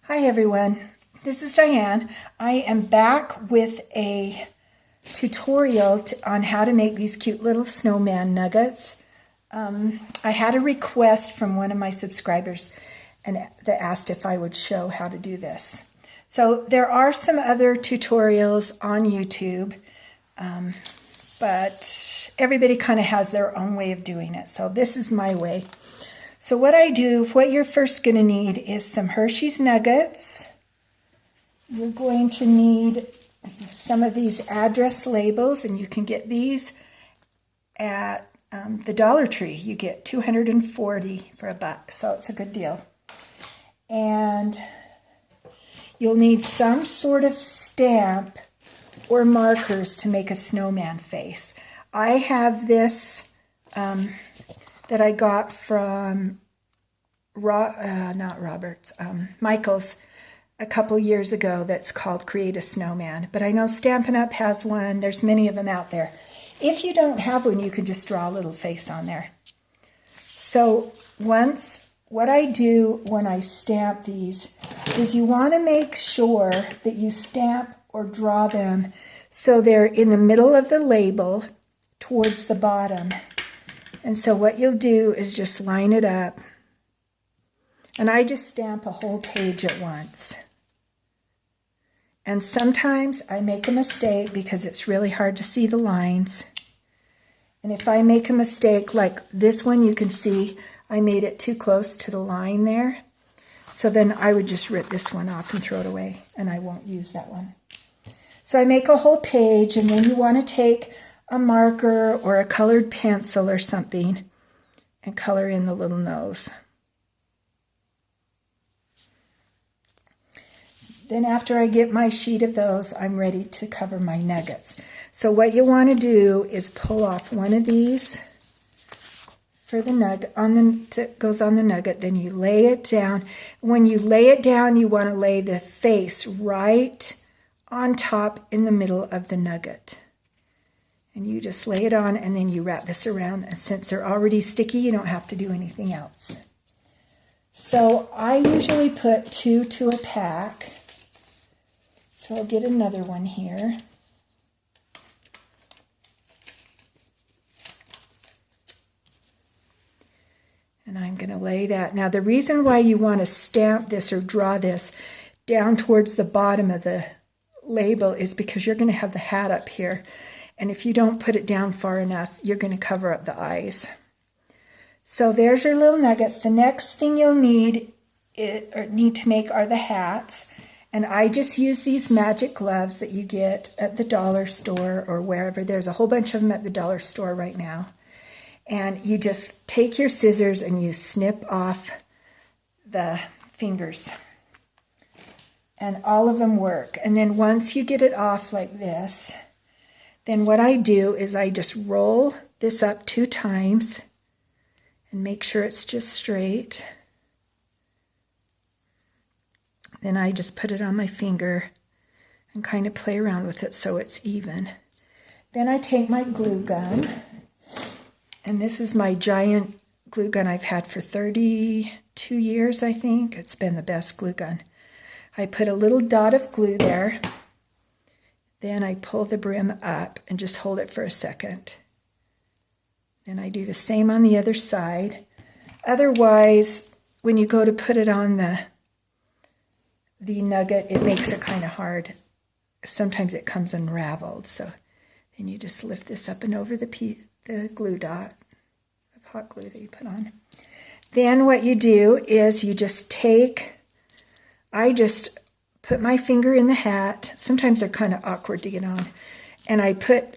Hi everyone, this is Diane. I am back with a tutorial on how to make these cute little snowman nuggets. I had a request from one of my subscribers that asked if I would show how to do this. So there are some other tutorials on YouTube, but everybody kind of has their own way of doing it. So this is my way. So what you're first going to need is some Hershey's Nuggets. You're going to need some of these address labels, and you can get these at the Dollar Tree. You get 240 for $1, so it's a good deal. And you'll need some sort of stamp or markers to make a snowman face. I have this that I got from Michael's a couple years ago that's called Create a Snowman. But I know Stampin' Up! Has one. There's many of them out there. If you don't have one, you can just draw a little face on there. So what I do when I stamp these is you want to make sure that you stamp or draw them so they're in the middle of the label towards the bottom. And so what you'll do is just line it up. And I just stamp a whole page at once. And sometimes I make a mistake because it's really hard to see the lines. And if I make a mistake like this one, you can see I made it too close to the line there. So then I would just rip this one off and throw it away, and I won't use that one. So I make a whole page, and then you want to take a marker or a colored pencil or something and color in the little nose. Then after I get my sheet of those, I'm ready to cover my nuggets. So what you want to do is pull off one of these for the nugget that goes on the nugget. Then you lay it down. When you lay it down, you want to lay the face right on top in the middle of the nugget. And you just lay it on, and then you wrap this around. And since they're already sticky, you don't have to do anything else. So I usually put 2 to a pack. So I'll get another one here. And I'm going to lay that. Now the reason why you want to stamp this or draw this down towards the bottom of the label is because you're going to have the hat up here. And if you don't put it down far enough, you're going to cover up the eyes. So there's your little nuggets. The next thing you'll need to make are the hats. And I just use these magic gloves that you get at the dollar store or wherever. There's a whole bunch of them at the dollar store right now. And you just take your scissors and you snip off the fingers. And all of them work. And then once you get it off like this, then what I do is I just roll this up 2 times and make sure it's just straight. Then I just put it on my finger and kind of play around with it so it's even. Then I take my glue gun, and this is my giant glue gun I've had for 32 years, I think. It's been the best glue gun. I put a little dot of glue there. Then I pull the brim up and just hold it for a second. Then I do the same on the other side. Otherwise, when you go to put it on the nugget, it makes it kind of hard. Sometimes it comes unraveled. So then you just lift this up and over the glue dot of hot glue that you put on. Then what you do is you just I just put my finger in the hat. Sometimes they're kind of awkward to get on. And I put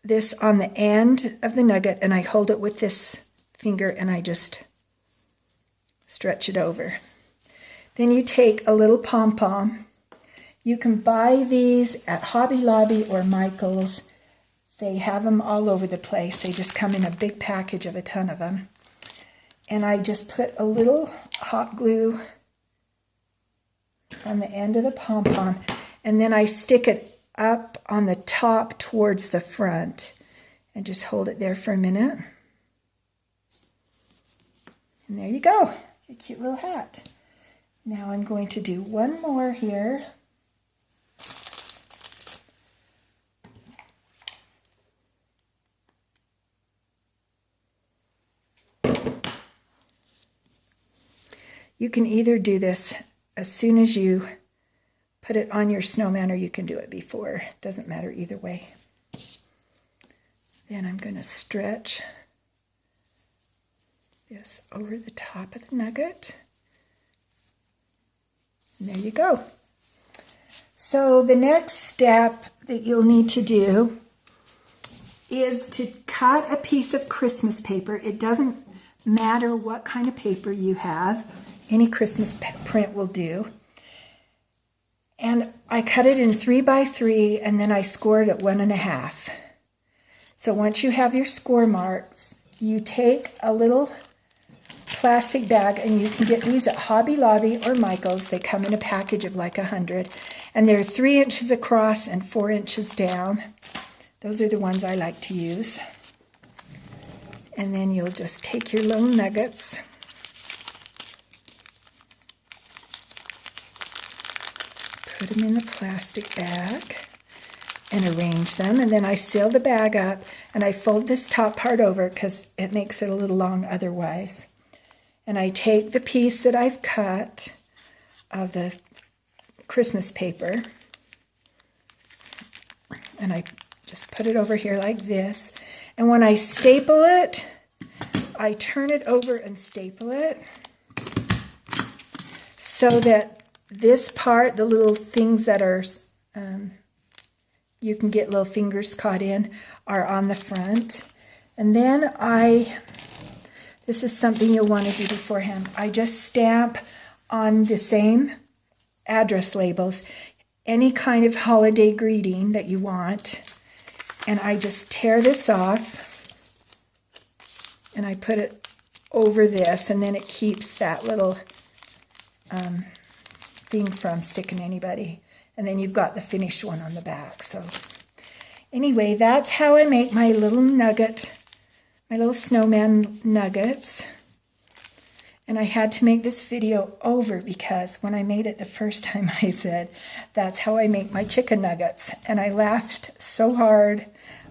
this on the end of the nugget, and I hold it with this finger, and I just stretch it over. Then you take a little pom-pom. You can buy these at Hobby Lobby or Michael's. They have them all over the place. They just come in a big package of a ton of them. And I just put a little hot glue on the end of the pom-pom, and then I stick it up on the top towards the front and just hold it there for a minute. And there you go, a cute little hat. Now I'm going to do one more here. You can either do this as soon as you put it on your snowman, or you can do it before. It doesn't matter either way. Then I'm going to stretch this over the top of the nugget. And there you go. So the next step that you'll need to do is to cut a piece of Christmas paper. It doesn't matter what kind of paper you have. Any Christmas print will do. And I cut it in 3 by 3, and then I scored at 1.5. So once you have your score marks, you take a little plastic bag, and you can get these at Hobby Lobby or Michael's. They come in a package of like 100, and they're 3 inches across and 4 inches down. Those are the ones I like to use. And then you'll just take your little nuggets, put them in the plastic bag, and arrange them. And then I seal the bag up, and I fold this top part over because it makes it a little long otherwise. And I take the piece that I've cut of the Christmas paper, and I just put it over here like this. And when I staple it, I turn it over and staple it so that this part, the little things that are, you can get little fingers caught in, are on the front. And then this is something you'll want to do beforehand. I just stamp on the same address labels any kind of holiday greeting that you want. And I just tear this off, and I put it over this, and then it keeps that little thing from sticking anybody. And then you've got the finished one on the back. So anyway, that's how I make my little nugget, my little snowman nuggets. And I had to make this video over because when I made it the first time, I said, that's how I make my chicken nuggets. And I laughed so hard.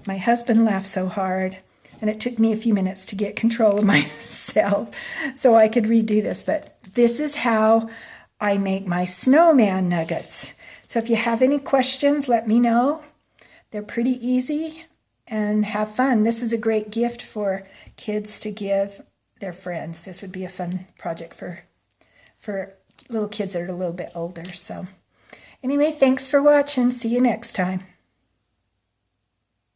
My husband laughed so hard. And it took me a few minutes to get control of myself so I could redo this. But this is how I make my snowman nuggets. So if you have any questions, let me know. They're pretty easy, and have fun. This is a great gift for kids to give their friends. This would be a fun project for little kids that are a little bit older. So anyway, thanks for watching. See you next time.